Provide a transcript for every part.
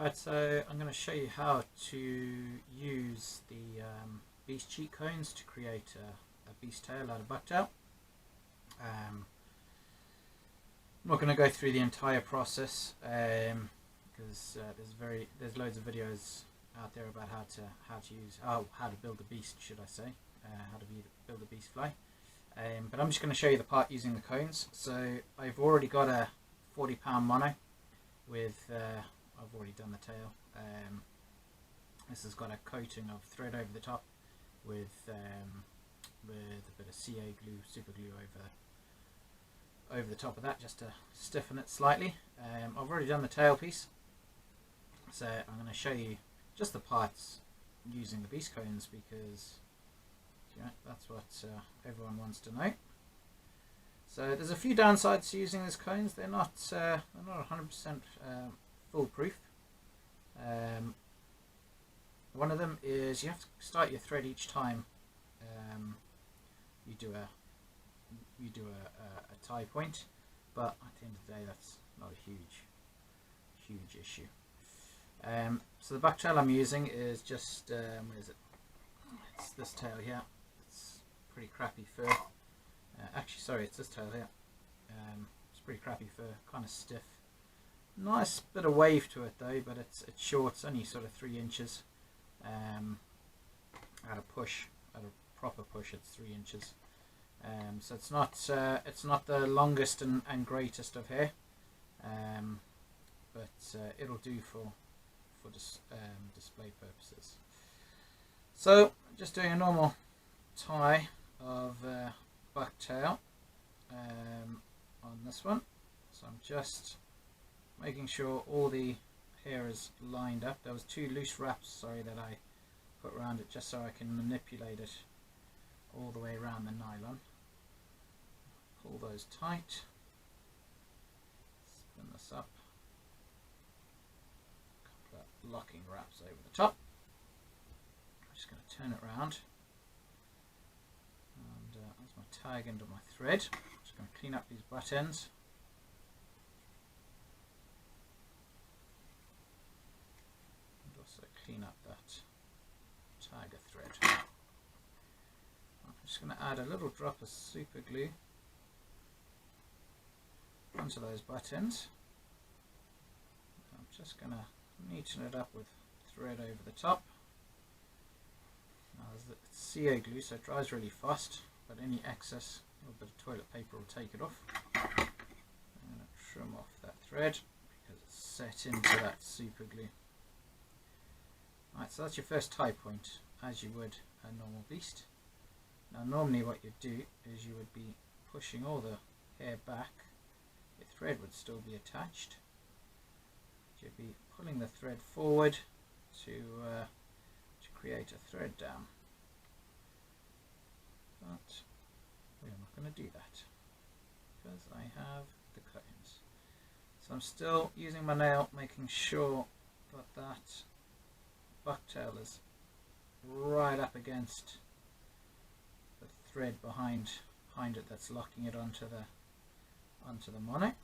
Right, so I'm going to show you how to use the beast cheat cones to create a beast tail out of bucktail. I'm not going to go through the entire process because there's loads of videos out there about how to build a beast, should I say, how to build a beast fly. But I'm just going to show you the part using the cones. So I've already got a 40-pound mono with I've already done the tail. This has got a coating of thread over the top with a bit of CA glue, super glue over the top of that, just to stiffen it slightly. I've already done the tail piece, so I'm going to show you just the parts using the beast cones because that's what everyone wants to know. So there's a few downsides to using these cones. They're not 100% foolproof. One of them is you have to start your thread each time you do a tie point, but at the end of the day that's not a huge issue. So the bucktail I'm using is just where is it? It's this tail here. It's pretty crappy fur. Actually, sorry, it's this tail here. It's pretty crappy fur, kind of stiff. Nice bit of wave to it though, but it's short. It's only sort of 3 inches. At a proper push, it's 3 inches. So it's not the longest and greatest of hair, but it'll do for display purposes. So just doing a normal tie of bucktail on this one. So I'm just making sure all the hair is lined up. There was 2 loose wraps, that I put around it just so I can manipulate it all the way around the nylon. Pull those tight, spin this up, a couple of locking wraps over the top. I'm just going to turn it around, and that's my tag end of my thread. I'm just going to clean up these butt ends. Clean up that tiger thread. I'm just going to add a little drop of super glue onto those butt ends. I'm just going to neaten it up with thread over the top. Now it's CA glue, so it dries really fast, but any excess, a little bit of toilet paper will take it off. I'm going to trim off that thread because it's set into that super glue. Right, so that's your first tie point, as you would a normal beast. Now normally what you'd do is you would be pushing all the hair back. Your thread would still be attached. You'd be pulling the thread forward to create a thread down. But we're not going to do that because I have the cones. So I'm still using my nail, making sure that bucktail is right up against the thread behind it that's locking it onto the mono. I'll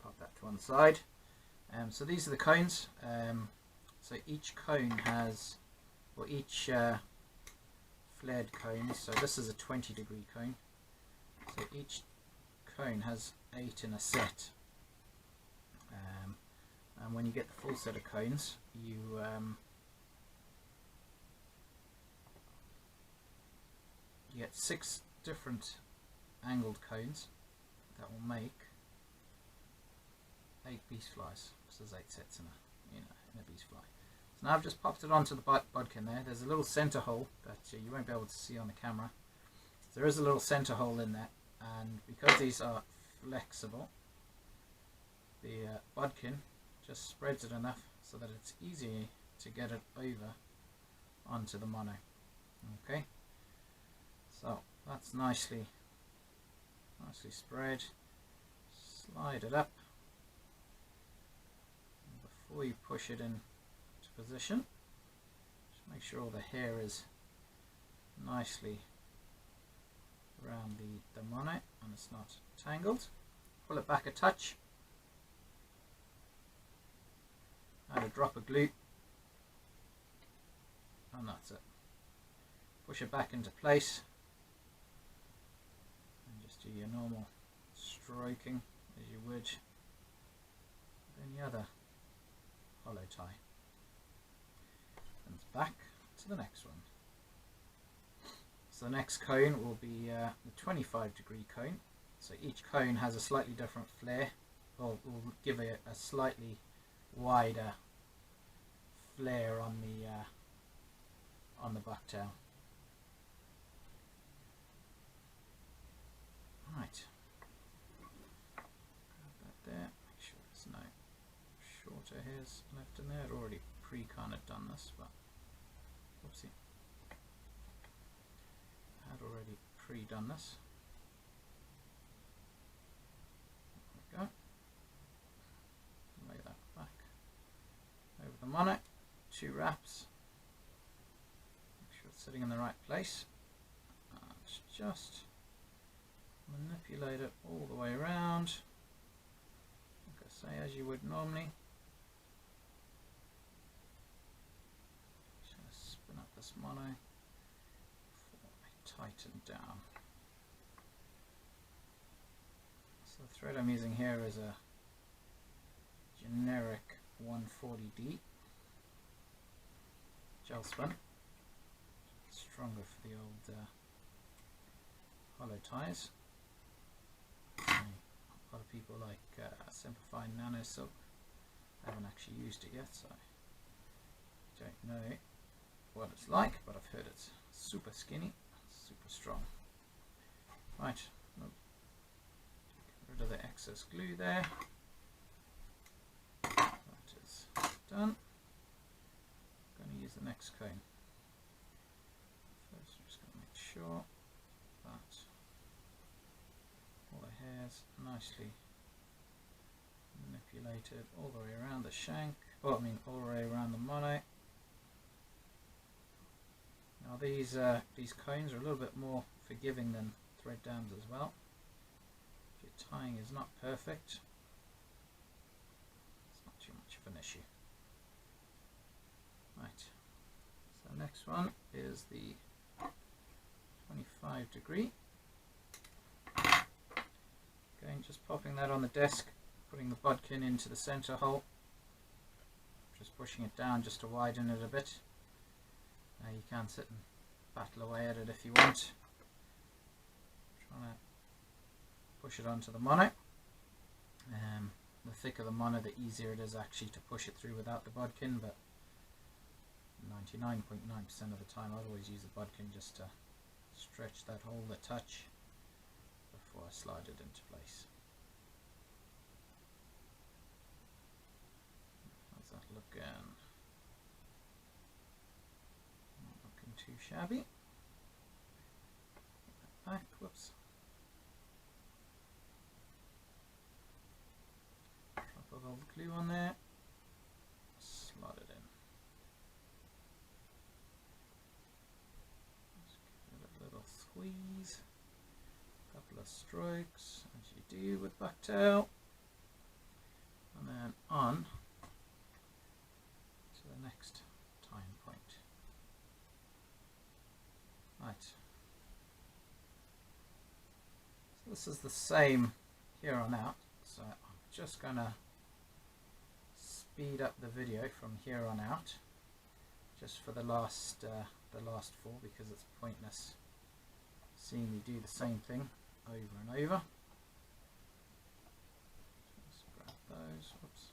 pop that to one side. So these are the cones. So each cone has, or each flared cone, so this is a 20-degree cone, so each cone has 8 in a set. And when you get the full set of cones, you get 6 different angled cones that will make 8 beast flies. So there's 8 sets in a beast fly. So now I've just popped it onto the bodkin there. There's a little center hole that you won't be able to see on the camera. So there is a little center hole in there, and because these are flexible, the bodkin just spreads it enough so that it's easy to get it over onto the mono. Okay, so that's nicely spread. Slide it up, and before you push it into position, just make sure all the hair is nicely around the mono and it's not tangled. Pull it back a touch. drop of glue, and that's it. Push it back into place and just do your normal stroking as you would with any other hollow tie. And it's back to the next one. So the next cone will be the 25-degree cone. So each cone has a slightly different flare, or will give it a slightly wider flare on the bucktail. Right. Grab that there. Make sure there's no shorter hairs left in there. I'd already kind of done this, but whoopsie. I had already pre-done this. There we go. Lay that back over the mono. 2 wraps. Make sure it's sitting in the right place. Let's just manipulate it all the way around, like I say, as you would normally. Just spin up this mono before I tighten down. So the thread I'm using here is a generic 140D gel spun. Stronger for the old hollow ties. A lot of people like Simplified Nano Silk. I haven't actually used it yet, so I don't know what it's like, but I've heard it's super skinny, super strong. Right, get rid of the excess glue there. That is done. I'm going to use the next cone. First, I'm just going to make sure that all the hairs nicely manipulated all the way around the shank, all the way around the mono. Now these cones are a little bit more forgiving than thread dams as well. If your tying is not perfect, it's not too much of an issue. Right, so next one is the 25-degree. Again, just popping that on the desk, putting the bodkin into the center hole, just pushing it down just to widen it a bit. Now you can sit and battle away at it if you want. Trying to push it onto the mono. The thicker the mono, the easier it is actually to push it through without the bodkin, but 99.9% of the time I'd always use the bodkin just to stretch that hole a touch before I slide it into place. How's that looking? Not looking too shabby. Put that back, whoops. Drop a little glue on there, slide it in. Just give it a little squeeze. Couple of strokes as you do with bucktail, and then on to the next tying point. Right, so this is the same here on out, so I'm just going to speed up the video from here on out just for the last 4, because it's pointless seeing me do the same thing over and over. Just grab those. Whoops.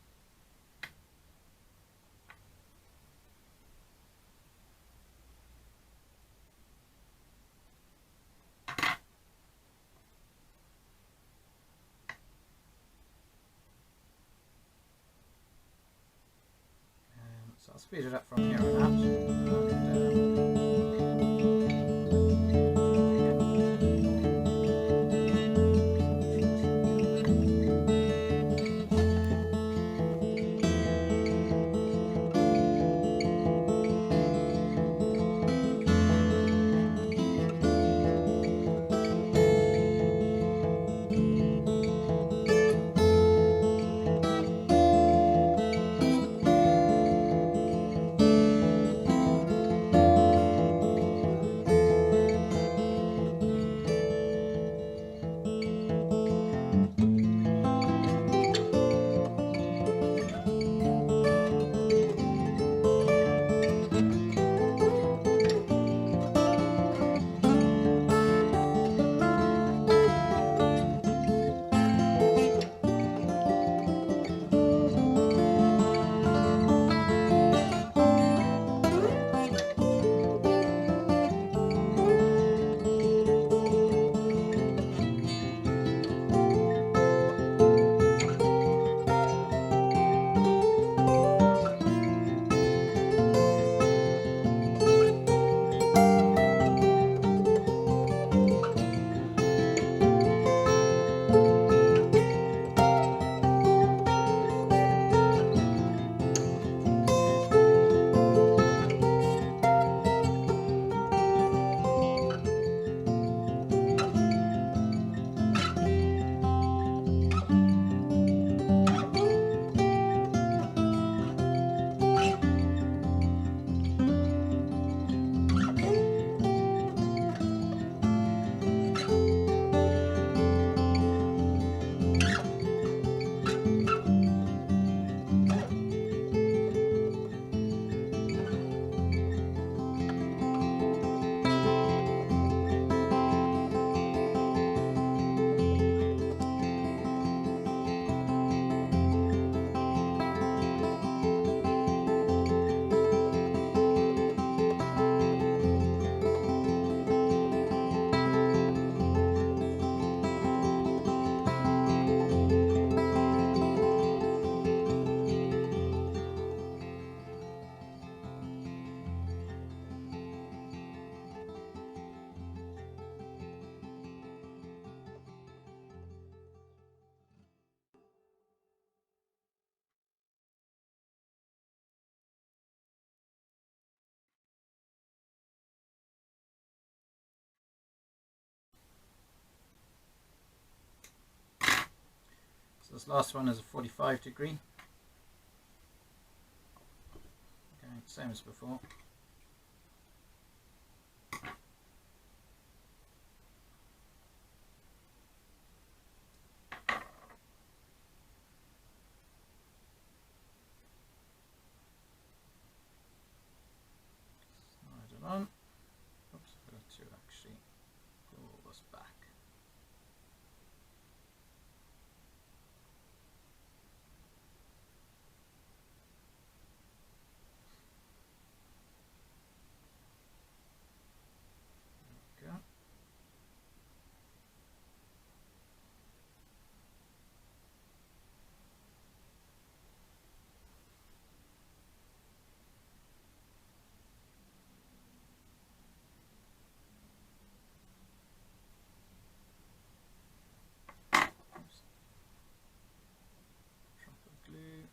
So I'll speed it up from here on out. this last one is a 45 degree. Okay, same as before. Slide it on. Oops, I've got to actually pull all this back. There we go. Glue.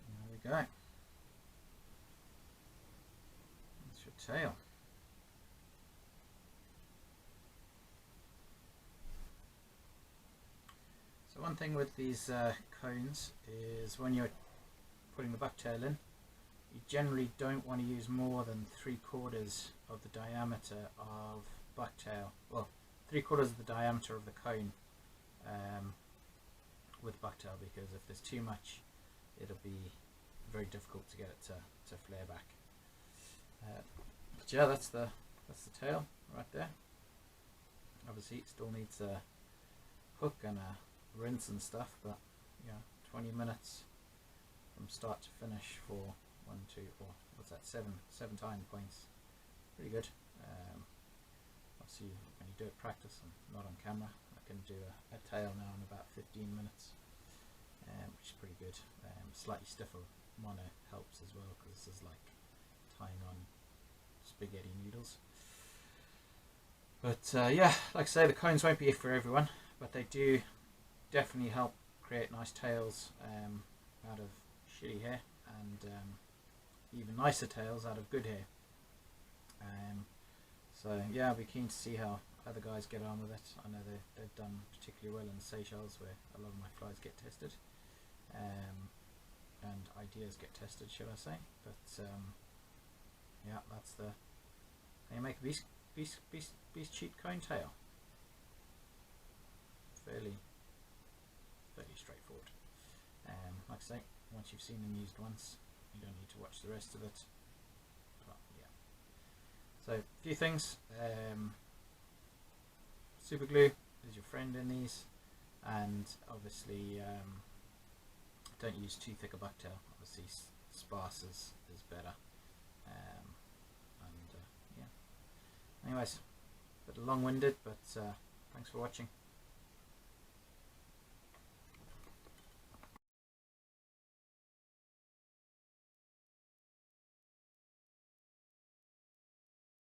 There we go. That's your tail. So one thing with these cones is when you're putting the bucktail in, you generally don't want to use more than 3/4 of the diameter of bucktail. Well, 3/4 of the diameter of the cone with bucktail, because if there's too much, it'll be very difficult to get it to flare back. But yeah, that's the tail right there. Obviously, it still needs a hook and a rinse and stuff, but yeah, 20 minutes from start to finish for 1, 2, 4, what's that, 7 tying points. Pretty good. Obviously, when you do it practice and not on camera, I can do a tail now in about 15 minutes, which is pretty good. Slightly stiffer mono helps as well, because this is like tying on spaghetti noodles. But yeah, like I say, the cones won't be for everyone, but they do definitely help create nice tails out of shitty hair, and even nicer tails out of good hair. So yeah, I'll be keen to see how other guys get on with it. I know they've done particularly well in the Seychelles, where a lot of my flies get tested, and ideas get tested, should I say. But yeah, that's how you make a beast cheat cone tail. Fairly straightforward. Like I say, once you've seen them used once, you don't need to watch the rest of it. But yeah. So a few things. Super glue is your friend in these, and obviously don't use too thick a bucktail. Obviously sparse is better. And yeah. Anyways, a bit long-winded, but thanks for watching.